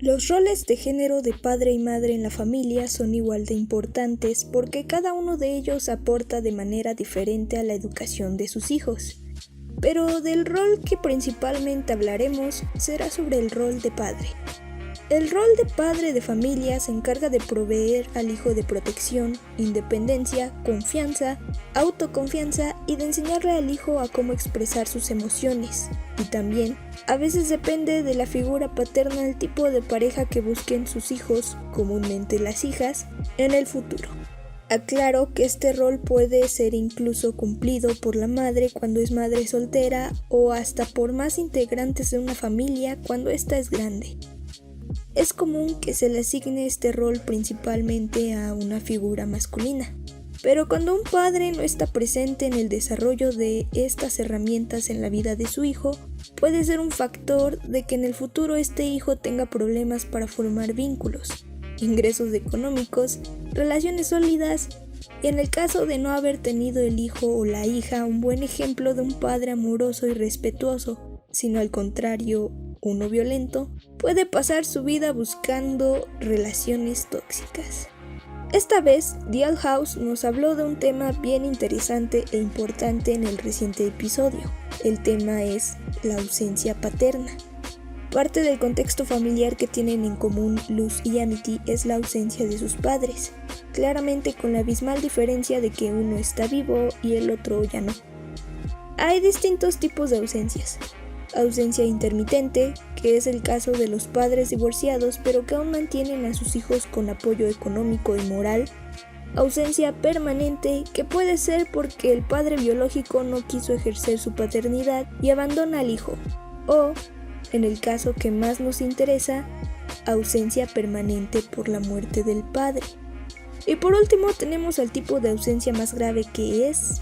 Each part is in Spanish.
Los roles de género de padre y madre en la familia son igual de importantes porque cada uno de ellos aporta de manera diferente a la educación de sus hijos. Pero del rol que principalmente hablaremos será sobre el rol de padre. El rol de padre de familia se encarga de proveer al hijo de protección, independencia, confianza, autoconfianza y de enseñarle al hijo a cómo expresar sus emociones. Y también, a veces depende de la figura paterna el tipo de pareja que busquen sus hijos, comúnmente las hijas, en el futuro. Aclaro que este rol puede ser incluso cumplido por la madre cuando es madre soltera o hasta por más integrantes de una familia cuando ésta es grande. Es común que se le asigne este rol principalmente a una figura masculina, pero cuando un padre no está presente en el desarrollo de estas herramientas en la vida de su hijo, puede ser un factor de que en el futuro este hijo tenga problemas para formar vínculos, ingresos económicos, relaciones sólidas y en el caso de no haber tenido el hijo o la hija un buen ejemplo de un padre amoroso y respetuoso, sino al contrario, uno violento, puede pasar su vida buscando relaciones tóxicas. Esta vez, The Owl House nos habló de un tema bien interesante e importante en el reciente episodio. El tema es la ausencia paterna. Parte del contexto familiar que tienen en común Luz y Amity es la ausencia de sus padres, claramente con la abismal diferencia de que uno está vivo y el otro ya no. Hay distintos tipos de ausencias. Ausencia intermitente, que es el caso de los padres divorciados pero que aún mantienen a sus hijos con apoyo económico y moral. Ausencia permanente, que puede ser porque el padre biológico no quiso ejercer su paternidad y abandona al hijo. O, en el caso que más nos interesa, ausencia permanente por la muerte del padre. Y por último tenemos al tipo de ausencia más grave que es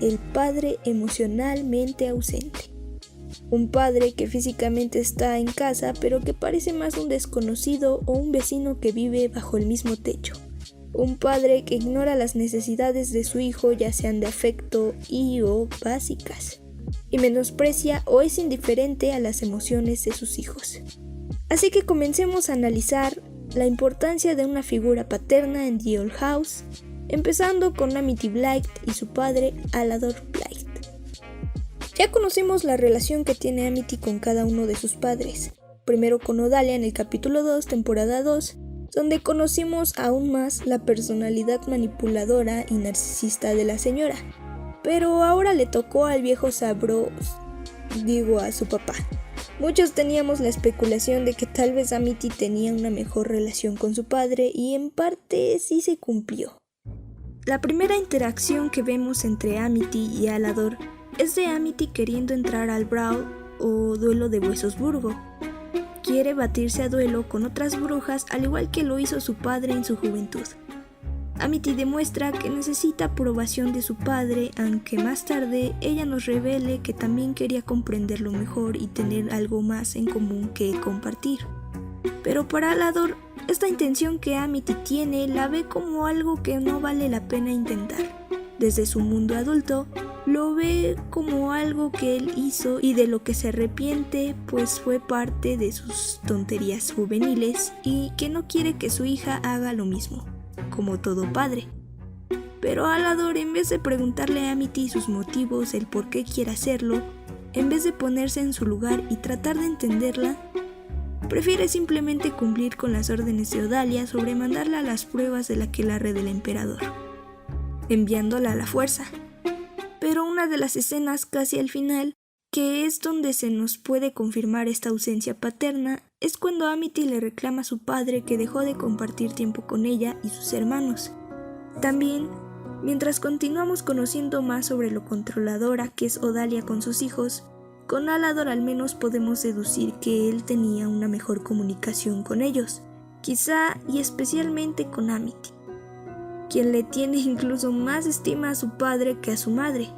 el padre emocionalmente ausente. Un padre que físicamente está en casa pero que parece más un desconocido o un vecino que vive bajo el mismo techo. Un padre que ignora las necesidades de su hijo, ya sean de afecto y o básicas, y menosprecia o es indiferente a las emociones de sus hijos. Así que comencemos a analizar la importancia de una figura paterna en The Owl House, empezando con Amity Blythe y su padre Alador Blythe. Ya conocimos la relación que tiene Amity con cada uno de sus padres, primero con Odalia en el capítulo 2, temporada 2, donde conocimos aún más la personalidad manipuladora y narcisista de la señora, pero ahora le tocó al viejo sabroso, a su papá. Muchos teníamos la especulación de que tal vez Amity tenía una mejor relación con su padre y en parte sí se cumplió. La primera interacción que vemos entre Amity y Alador es de Amity queriendo entrar al Brawl o duelo de Huesosburgo. Quiere batirse a duelo con otras brujas al igual que lo hizo su padre en su juventud. Amity demuestra que necesita aprobación de su padre, aunque más tarde ella nos revele que también quería comprenderlo mejor y tener algo más en común que compartir. Pero para Alador, esta intención que Amity tiene la ve como algo que no vale la pena intentar. Desde su mundo adulto, lo ve como algo que él hizo y de lo que se arrepiente, pues fue parte de sus tonterías juveniles y que no quiere que su hija haga lo mismo, como todo padre. Pero Alador, en vez de preguntarle a Amity sus motivos, el por qué quiere hacerlo, en vez de ponerse en su lugar y tratar de entenderla, prefiere simplemente cumplir con las órdenes de Odalia sobre mandarla a las pruebas del aquelarre del emperador, enviándola a la fuerza. Pero una de las escenas casi al final, que es donde se nos puede confirmar esta ausencia paterna, es cuando Amity le reclama a su padre que dejó de compartir tiempo con ella y sus hermanos. También, mientras continuamos conociendo más sobre lo controladora que es Odalia con sus hijos, con Alador al menos podemos deducir que él tenía una mejor comunicación con ellos, quizá y especialmente con Amity, quien le tiene incluso más estima a su padre que a su madre.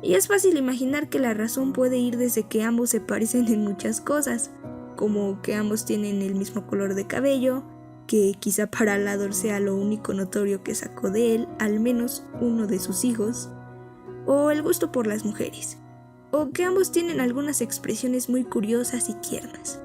Y es fácil imaginar que la razón puede ir desde que ambos se parecen en muchas cosas, como que ambos tienen el mismo color de cabello, que quizá para Alador sea lo único notorio que sacó de él, al menos uno de sus hijos, o el gusto por las mujeres, o que ambos tienen algunas expresiones muy curiosas y tiernas.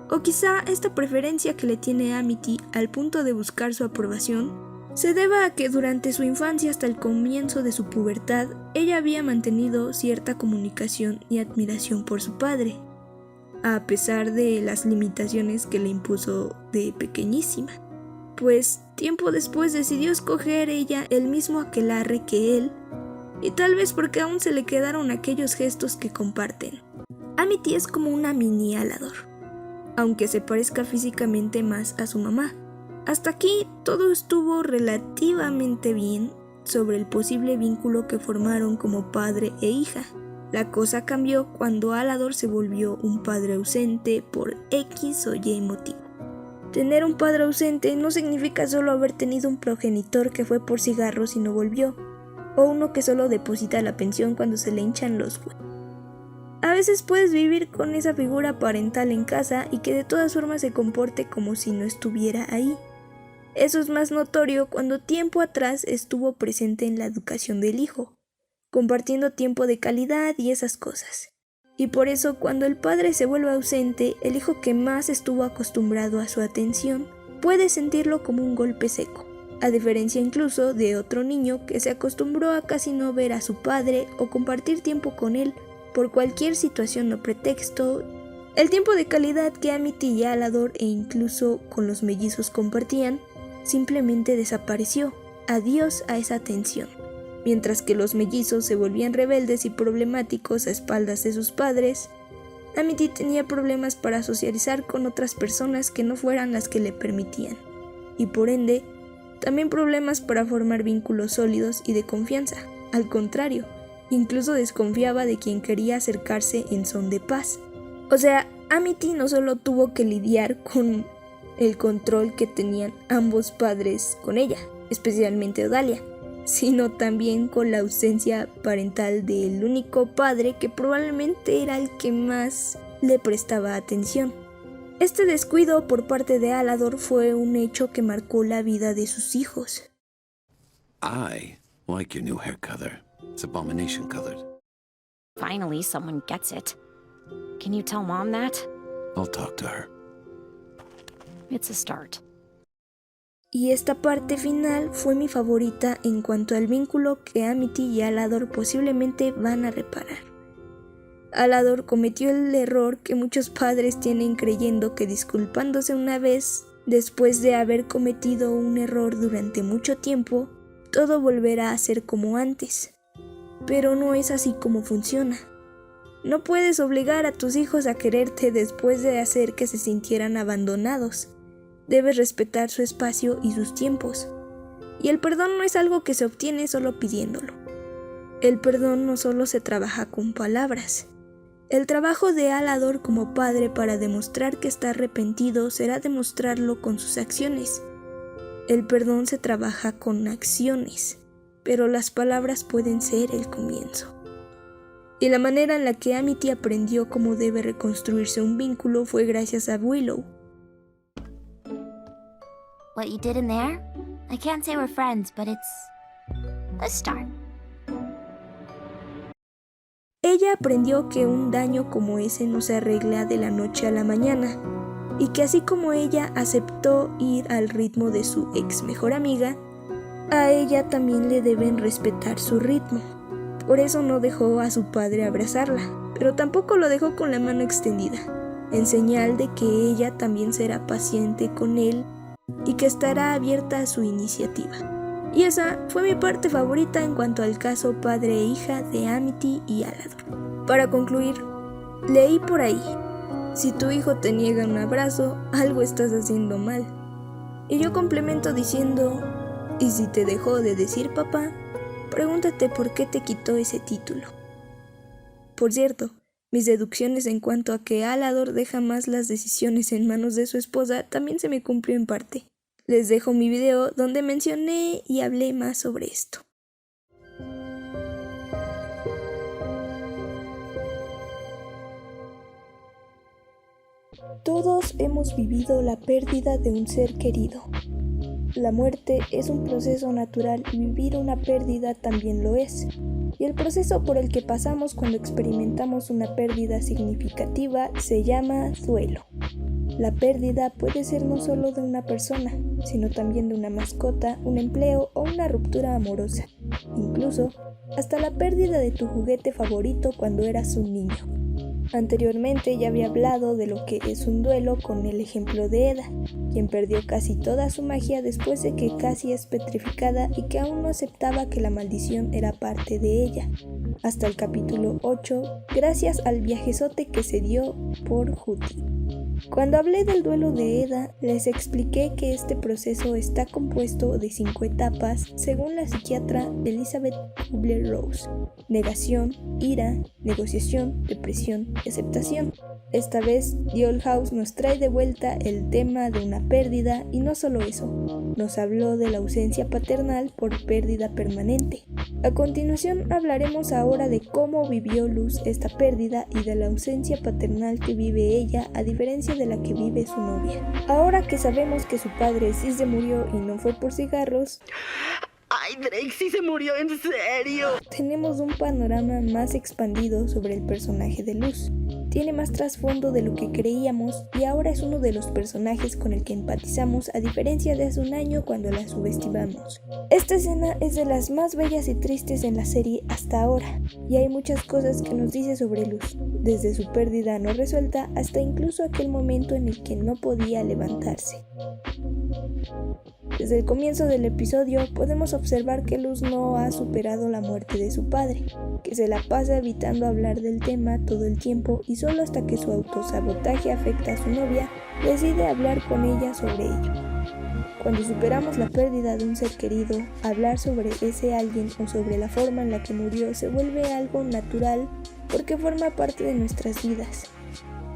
O quizá esta preferencia que le tiene Amity al punto de buscar su aprobación se deba a que durante su infancia hasta el comienzo de su pubertad ella había mantenido cierta comunicación y admiración por su padre, a pesar de las limitaciones que le impuso de pequeñísima. Pues tiempo después decidió escoger ella el mismo aquelarre que él, y tal vez porque aún se le quedaron aquellos gestos que comparten. Amity es como una mini Alador, aunque se parezca físicamente más a su mamá. Hasta aquí todo estuvo relativamente bien sobre el posible vínculo que formaron como padre e hija. La cosa cambió cuando Alador se volvió un padre ausente por X o Y motivo. Tener un padre ausente no significa solo haber tenido un progenitor que fue por cigarros y no volvió, o uno que solo deposita la pensión cuando se le hinchan los huevos. A veces puedes vivir con esa figura parental en casa y que de todas formas se comporte como si no estuviera ahí. Eso es más notorio cuando tiempo atrás estuvo presente en la educación del hijo, compartiendo tiempo de calidad y esas cosas. Y por eso cuando el padre se vuelve ausente, el hijo que más estuvo acostumbrado a su atención puede sentirlo como un golpe seco, a diferencia incluso de otro niño que se acostumbró a casi no ver a su padre o compartir tiempo con él por cualquier situación o pretexto. El tiempo de calidad que Amity y Alador e incluso con los mellizos compartían simplemente desapareció. Adiós a esa atención. Mientras que los mellizos se volvían rebeldes y problemáticos a espaldas de sus padres, Amity tenía problemas para socializar con otras personas que no fueran las que le permitían, y por ende, también problemas para formar vínculos sólidos y de confianza. Al contrario, incluso desconfiaba de quien quería acercarse en son de paz. O sea, Amity no solo tuvo que lidiar con el control que tenían ambos padres con ella, especialmente Odalia, sino también con la ausencia parental del único padre que probablemente era el que más le prestaba atención. Este descuido por parte de Alador fue un hecho que marcó la vida de sus hijos. I like your new hair color. It's abomination colored. Finally, someone gets it. Can you tell Mom that? I'll talk to her. It's a start. Y esta parte final fue mi favorita en cuanto al vínculo que Amity y Alador posiblemente van a reparar. Alador cometió el error que muchos padres tienen creyendo que disculpándose una vez, después de haber cometido un error durante mucho tiempo, todo volverá a ser como antes. Pero no es así como funciona. No puedes obligar a tus hijos a quererte después de hacer que se sintieran abandonados. Debes respetar su espacio y sus tiempos. Y el perdón no es algo que se obtiene solo pidiéndolo. El perdón no solo se trabaja con palabras. El trabajo de Alador como padre para demostrar que está arrepentido será demostrarlo con sus acciones. El perdón se trabaja con acciones, pero las palabras pueden ser el comienzo. Y la manera en la que Amity aprendió cómo debe reconstruirse un vínculo fue gracias a Willow. What you did in there? I can't say we're friends, but it's a start. Ella aprendió que un daño como ese no se arregla de la noche a la mañana, y que así como ella aceptó ir al ritmo de su ex mejor amiga, a ella también le deben respetar su ritmo. Por eso no dejó a su padre abrazarla, pero tampoco lo dejó con la mano extendida, en señal de que ella también será paciente con él y que estará abierta a su iniciativa. Y esa fue mi parte favorita en cuanto al caso padre e hija de Amity y Alador. Para concluir, leí por ahí: si tu hijo te niega un abrazo, algo estás haciendo mal. Y yo complemento diciendo: y si te dejó de decir papá, pregúntate por qué te quitó ese título. Por cierto, mis deducciones en cuanto a que Alador deja más las decisiones en manos de su esposa también se me cumplió en parte. Les dejo mi video donde mencioné y hablé más sobre esto. Todos hemos vivido la pérdida de un ser querido. La muerte es un proceso natural y vivir una pérdida también lo es. Y el proceso por el que pasamos cuando experimentamos una pérdida significativa se llama duelo. La pérdida puede ser no solo de una persona, sino también de una mascota, un empleo o una ruptura amorosa. Incluso, hasta la pérdida de tu juguete favorito cuando eras un niño. Anteriormente ya había hablado de lo que es un duelo con el ejemplo de Eda, quien perdió casi toda su magia después de que casi es petrificada y que aún no aceptaba que la maldición era parte de ella, hasta el capítulo 8, gracias al viajezote que se dio por Judy. Cuando hablé del duelo de Eda, les expliqué que este proceso está compuesto de 5 etapas según la psiquiatra Elizabeth Kubler-Ross: negación, ira, negociación, depresión y aceptación. Esta vez, The Old House nos trae de vuelta el tema de una pérdida y no solo eso, nos habló de la ausencia paternal por pérdida permanente. A continuación hablaremos ahora de cómo vivió Luz esta pérdida y de la ausencia paternal que vive ella a diferencia de la que vive su novia. Ahora que sabemos que su padre sí se murió y no fue por cigarros, ¡Ay, Drake sí se murió en serio! tenemos un panorama más expandido sobre el personaje de Luz. Tiene más trasfondo de lo que creíamos y ahora es uno de los personajes con el que empatizamos a diferencia de hace un año cuando la subestimamos. Esta escena es de las más bellas y tristes en la serie hasta ahora y hay muchas cosas que nos dice sobre Luz, desde su pérdida no resuelta hasta incluso aquel momento en el que no podía levantarse. Desde el comienzo del episodio podemos observar que Luz no ha superado la muerte de su padre, que se la pasa evitando hablar del tema todo el tiempo y solo hasta que su autosabotaje afecta a su novia, decide hablar con ella sobre ello. Cuando superamos la pérdida de un ser querido, hablar sobre ese alguien o sobre la forma en la que murió se vuelve algo natural porque forma parte de nuestras vidas.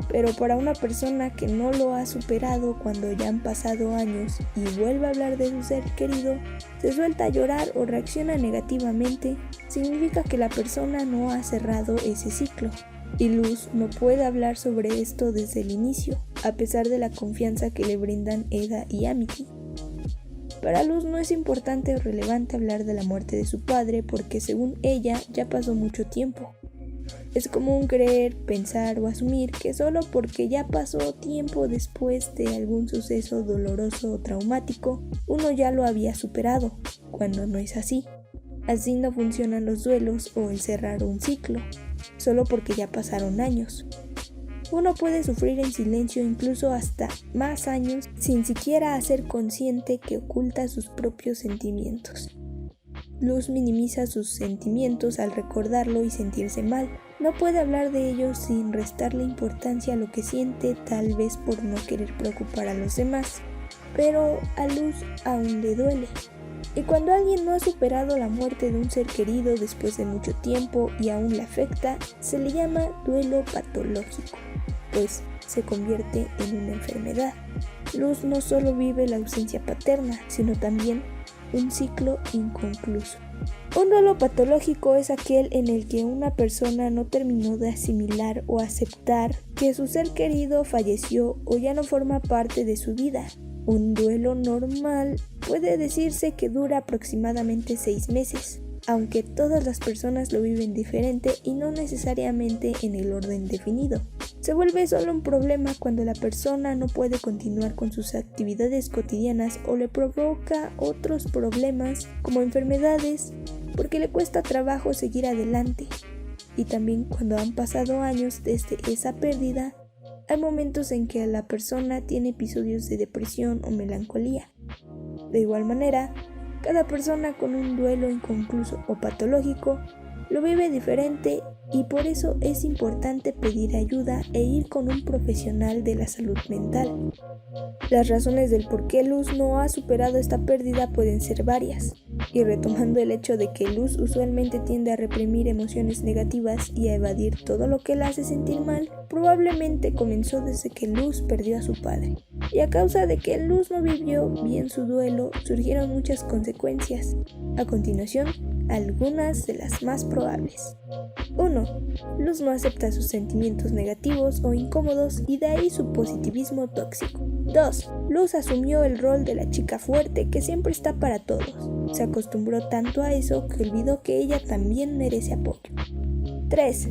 Pero para una persona que no lo ha superado cuando ya han pasado años y vuelve a hablar de su ser querido, se suelta a llorar o reacciona negativamente, significa que la persona no ha cerrado ese ciclo. Y Luz no puede hablar sobre esto desde el inicio, a pesar de la confianza que le brindan Eda y Amity. Para Luz no es importante o relevante hablar de la muerte de su padre porque según ella ya pasó mucho tiempo. Es común creer, pensar o asumir que solo porque ya pasó tiempo después de algún suceso doloroso o traumático, uno ya lo había superado, cuando no es así. Así no funcionan los duelos o el cerrar un ciclo, solo porque ya pasaron años. Uno puede sufrir en silencio incluso hasta más años sin siquiera hacer consciente que oculta sus propios sentimientos. Luz minimiza sus sentimientos al recordarlo y sentirse mal. No puede hablar de ellos sin restarle importancia a lo que siente, tal vez por no querer preocupar a los demás. Pero a Luz aún le duele. Y cuando alguien no ha superado la muerte de un ser querido después de mucho tiempo y aún le afecta, se le llama duelo patológico, pues se convierte en una enfermedad. Luz no solo vive la ausencia paterna, sino también un ciclo inconcluso. Un duelo patológico es aquel en el que una persona no terminó de asimilar o aceptar que su ser querido falleció o ya no forma parte de su vida. Un duelo normal puede decirse que dura aproximadamente 6 meses, aunque todas las personas lo viven diferente y no necesariamente en el orden definido. Se vuelve solo un problema cuando la persona no puede continuar con sus actividades cotidianas o le provoca otros problemas como enfermedades porque le cuesta trabajo seguir adelante. Y también cuando han pasado años desde esa pérdida, hay momentos en que la persona tiene episodios de depresión o melancolía. De igual manera, cada persona con un duelo inconcluso o patológico lo vive diferente y por eso es importante pedir ayuda e ir con un profesional de la salud mental. Las razones del por qué Luz no ha superado esta pérdida pueden ser varias, y retomando el hecho de que Luz usualmente tiende a reprimir emociones negativas y a evadir todo lo que la hace sentir mal, probablemente comenzó desde que Luz perdió a su padre. Y a causa de que Luz no vivió bien su duelo, surgieron muchas consecuencias. A continuación, algunas de las más probables. 1. Luz no acepta sus sentimientos negativos o incómodos y de ahí su positivismo tóxico. 2. Luz asumió el rol de la chica fuerte que siempre está para todos. Se acostumbró tanto a eso que olvidó que ella también merece apoyo. 3.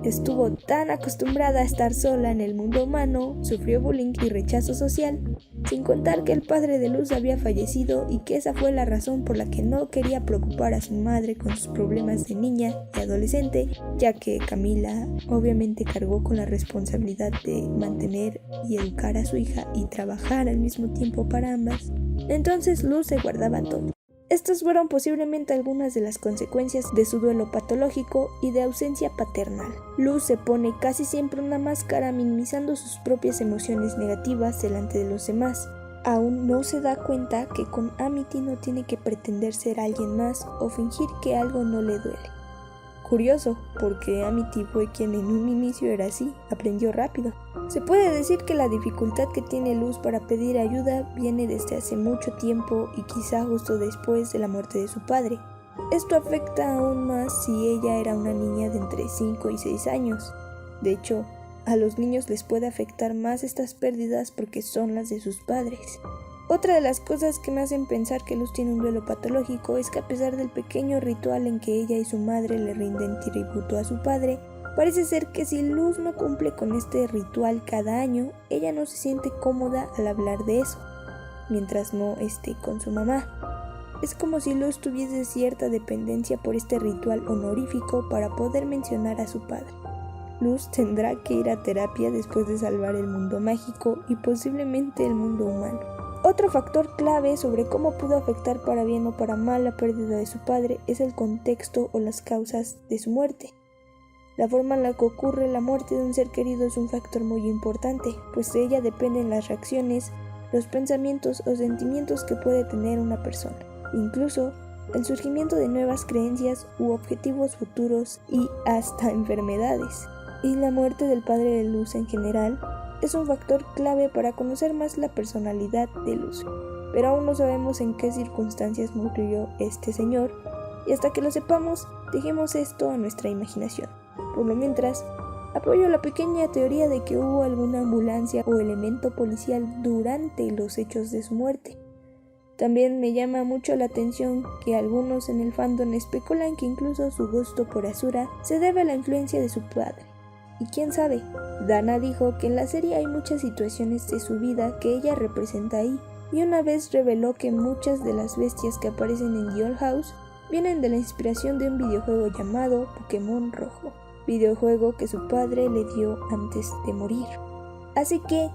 Estuvo tan acostumbrada a estar sola en el mundo humano, sufrió bullying y rechazo social, sin contar que el padre de Luz había fallecido y que esa fue la razón por la que no quería preocupar a su madre con sus problemas de niña y adolescente, ya que Camila obviamente cargó con la responsabilidad de mantener y educar a su hija y trabajar al mismo tiempo para ambas. Entonces Luz se guardaba todo. Estas fueron posiblemente algunas de las consecuencias de su duelo patológico y de ausencia paternal. Luz se pone casi siempre una máscara minimizando sus propias emociones negativas delante de los demás. Aún no se da cuenta que con Amity no tiene que pretender ser alguien más o fingir que algo no le duele. Curioso, porque Amity fue quien en un inicio era así, aprendió rápido. Se puede decir que la dificultad que tiene Luz para pedir ayuda viene desde hace mucho tiempo y quizá justo después de la muerte de su padre. Esto afecta aún más si ella era una niña de entre 5 y 6 años. De hecho, a los niños les puede afectar más estas pérdidas porque son las de sus padres. Otra de las cosas que me hacen pensar que Luz tiene un duelo patológico es que a pesar del pequeño ritual en que ella y su madre le rinden tributo a su padre, parece ser que si Luz no cumple con este ritual cada año, ella no se siente cómoda al hablar de eso, mientras no esté con su mamá. Es como si Luz tuviese cierta dependencia por este ritual honorífico para poder mencionar a su padre. Luz tendrá que ir a terapia después de salvar el mundo mágico y posiblemente el mundo humano. Otro factor clave sobre cómo pudo afectar para bien o para mal la pérdida de su padre es el contexto o las causas de su muerte. La forma en la que ocurre la muerte de un ser querido es un factor muy importante, pues de ella dependen las reacciones, los pensamientos o sentimientos que puede tener una persona, incluso el surgimiento de nuevas creencias u objetivos futuros y hasta enfermedades. Y la muerte del padre de Luz en general es un factor clave para conocer más la personalidad de Luz, pero aún no sabemos en qué circunstancias murió este señor, y hasta que lo sepamos, dejemos esto a nuestra imaginación. Por lo mientras, apoyo la pequeña teoría de que hubo alguna ambulancia o elemento policial durante los hechos de su muerte. También me llama mucho la atención que algunos en el fandom especulan que incluso su gusto por Asura se debe a la influencia de su padre. Y quién sabe, Dana dijo que en la serie hay muchas situaciones de su vida que ella representa ahí, y una vez reveló que muchas de las bestias que aparecen en The Old House vienen de la inspiración de un videojuego llamado Pokémon Rojo, videojuego que su padre le dio antes de morir. Así que,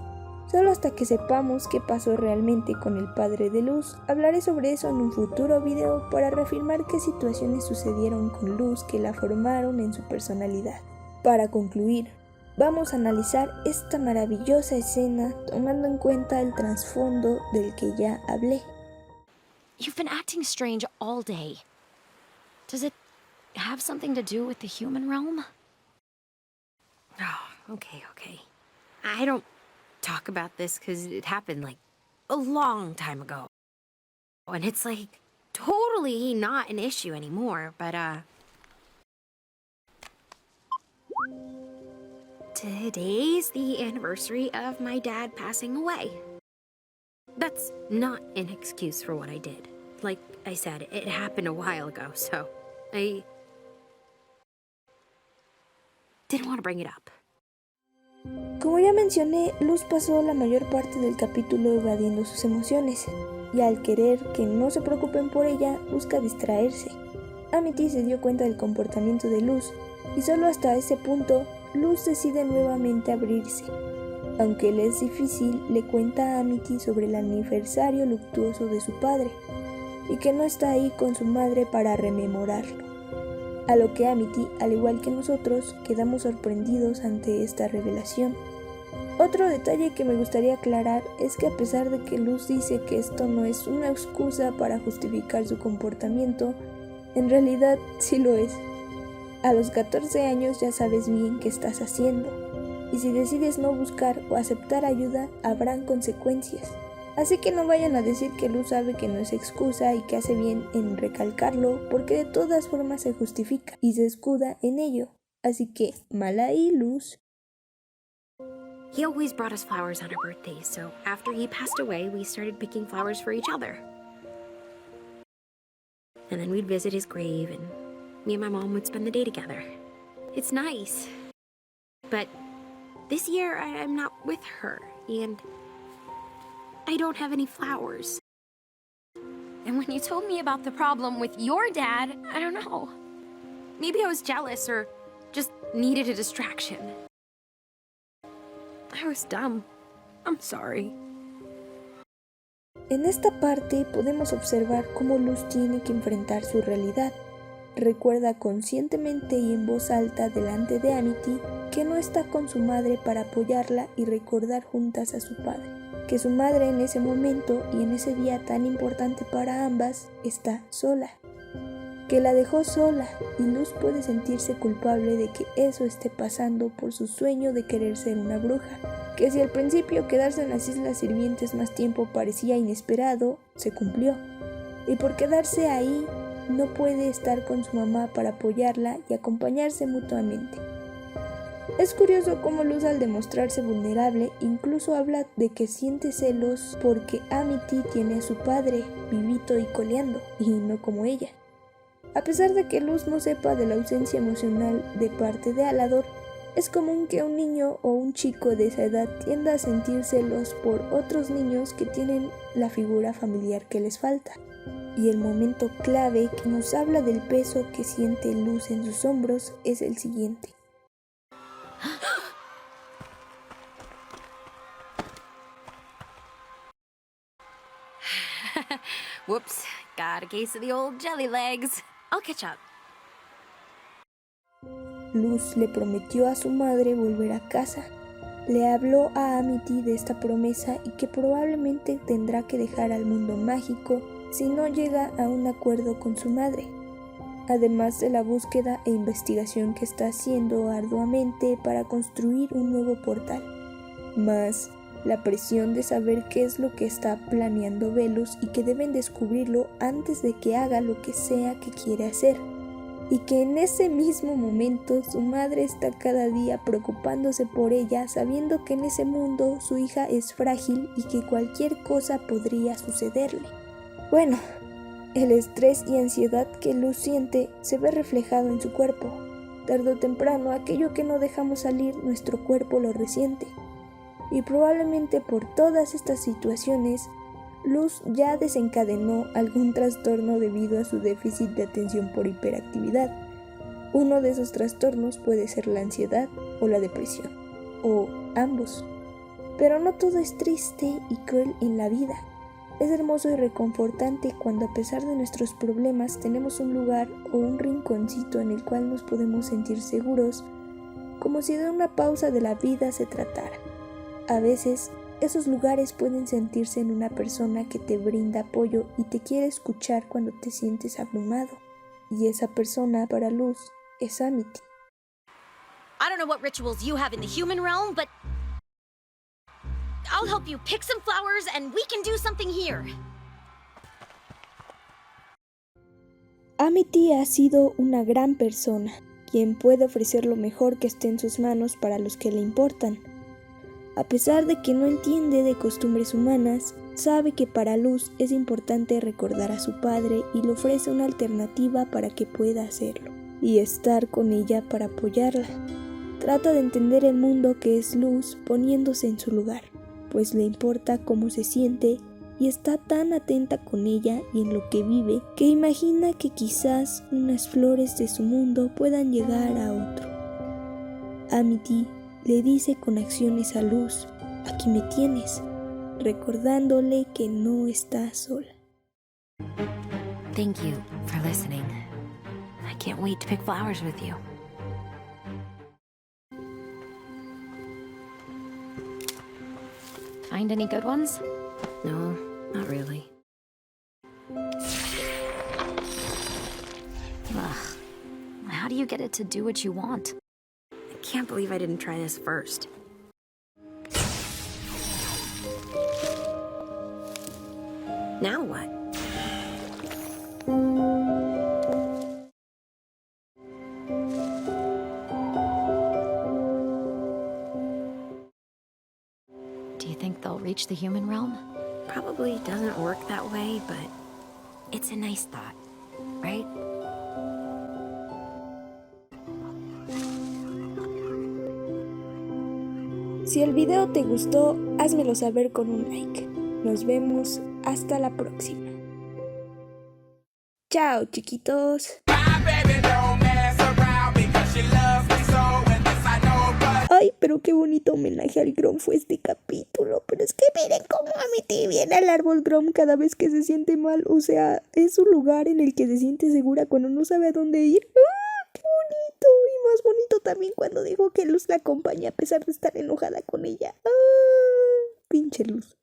solo hasta que sepamos qué pasó realmente con el padre de Luz, hablaré sobre eso en un futuro video para reafirmar qué situaciones sucedieron con Luz que la formaron en su personalidad. Para concluir, vamos a analizar esta maravillosa escena tomando en cuenta el trasfondo del que ya hablé. You've been acting strange all day. Does it have something to do with the human realm? Oh, okay. I don't talk about this because it happened like a long time ago. And it's like totally not an issue anymore, but today's the anniversary of my dad passing away. That's not an excuse for what I did. Like I said, it happened a while ago, so I didn't want to bring it up. Como ya mencioné, Luz pasó la mayor parte del capítulo evadiendo sus emociones, y al querer que no se preocupen por ella, busca distraerse. Amity se dio cuenta del comportamiento de Luz, y solo hasta ese punto, Luz decide nuevamente abrirse. Aunque le es difícil, le cuenta a Amity sobre el aniversario luctuoso de su padre, y que no está ahí con su madre para rememorarlo. A lo que Amity, al igual que nosotros, quedamos sorprendidos ante esta revelación. Otro detalle que me gustaría aclarar es que a pesar de que Luz dice que esto no es una excusa para justificar su comportamiento, en realidad sí lo es. A los 14 años ya sabes bien qué estás haciendo, y si decides no buscar o aceptar ayuda, habrán consecuencias. Así que no vayan a decir que Luz sabe que no es excusa y que hace bien en recalcarlo, porque de todas formas se justifica y se escuda en ello. Así que, mal ahí, Luz. He always brought us flowers on our birthdays, so after he passed away, we started picking flowers for each other. And then we'd visit his grave, and me and my mom would spend the day together. It's nice. But this year I'm not with her, and I don't have any flowers. And when you told me about the problem with your dad, I don't know. Maybe I was jealous or just needed a distraction. I was dumb. I'm sorry. En esta parte podemos observar cómo Luz tiene que enfrentar su realidad. Recuerda conscientemente y en voz alta delante de Amity que no está con su madre para apoyarla y recordar juntas a su padre, que su madre en ese momento y en ese día tan importante para ambas está sola, que la dejó sola, y Luz puede sentirse culpable de que eso esté pasando por su sueño de querer ser una bruja, que si al principio quedarse en las Islas Sirvientes más tiempo parecía inesperado, se cumplió, y por quedarse ahí no puede estar con su mamá para apoyarla y acompañarse mutuamente. Es curioso cómo Luz, al demostrarse vulnerable, incluso habla de que siente celos porque Amity tiene a su padre vivito y coleando, y no como ella. A pesar de que Luz no sepa de la ausencia emocional de parte de Alador, es común que un niño o un chico de esa edad tienda a sentir celos por otros niños que tienen la figura familiar que les falta. Y el momento clave que nos habla del peso que siente Luz en sus hombros es el siguiente. Whoops, got a case of the old jelly legs. I'll catch up. Luz le prometió a su madre volver a casa. Le habló a Amity de esta promesa y que probablemente tendrá que dejar al mundo mágico si no llega a un acuerdo con su madre, además de la búsqueda e investigación que está haciendo arduamente para construir un nuevo portal, más la presión de saber qué es lo que está planeando Velus y que deben descubrirlo antes de que haga lo que sea que quiere hacer, y que en ese mismo momento su madre está cada día preocupándose por ella, sabiendo que en ese mundo su hija es frágil y que cualquier cosa podría sucederle. Bueno, el estrés y ansiedad que Luz siente se ve reflejado en su cuerpo. Tarde o temprano, aquello que no dejamos salir, nuestro cuerpo lo resiente. Y probablemente por todas estas situaciones, Luz ya desencadenó algún trastorno debido a su déficit de atención por hiperactividad. Uno de esos trastornos puede ser la ansiedad o la depresión, o ambos. Pero no todo es triste y cruel en la vida. Es hermoso y reconfortante cuando, a pesar de nuestros problemas, tenemos un lugar o un rinconcito en el cual nos podemos sentir seguros, como si de una pausa de la vida se tratara. A veces, esos lugares pueden sentirse en una persona que te brinda apoyo y te quiere escuchar cuando te sientes abrumado. Y esa persona para Luz es Amity. I don't know what rituals you have in the human realm, but I'll help you pick some flowers and we can do something here. Amity ha sido una gran persona, quien puede ofrecer lo mejor que esté en sus manos para los que le importan. A pesar de que no entiende de costumbres humanas, sabe que para Luz es importante recordar a su padre y le ofrece una alternativa para que pueda hacerlo, y estar con ella para apoyarla. Trata de entender el mundo que es Luz poniéndose en su lugar, pues le importa cómo se siente y está tan atenta con ella y en lo que vive que imagina que quizás unas flores de su mundo puedan llegar a otro. Amity le dice con acciones a Luz: aquí me tienes, recordándole que no está sola. Thank you for listening. I can't wait to pick flowers with you. Find any good ones? No, not really. Ugh. How do you get it to do what you want? I can't believe I didn't try this first. Now what? Do you think they'll reach the human realm? Probably doesn't work that way, but it's a nice thought, right? Si el video te gustó, házmelo saber con un like. Nos vemos hasta la próxima. Chao, chiquitos. Ay, pero qué bonito homenaje al Grom fue este capítulo. Pero es que miren cómo Amity viene al árbol Grom cada vez que se siente mal. O sea, es un lugar en el que se siente segura cuando no sabe a dónde ir. ¡Ah, qué bonito! Y más bonito también cuando dijo que Luz la acompaña a pesar de estar enojada con ella. ¡Ah! Pinche Luz.